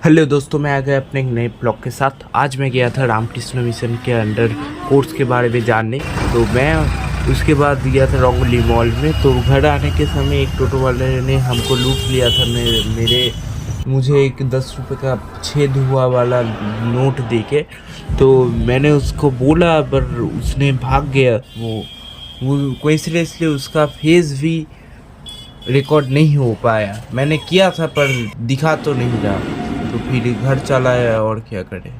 Hello दोस्तों, मैं आ गया अपने एक नए ब्लॉग के साथ। आज मैं गया था रामकृष्ण मिशन के अंडर कोर्स के बारे में जानने। तो मैं उसके बाद गया था रंगोली मॉल में। तो घर आने के समय एक टोटो वाले ने हमको लूट लिया था। मुझे एक 10 रुपये का छेद हुआ वाला नोट दे के। तो मैंने उसको बोला, पर उसने भाग गया। वो इसलिए उसका फेस भी रिकॉर्ड नहीं हो पाया। मैंने किया था पर दिखा तो नहीं रहा। तो फिर घर चला आया, और क्या करें।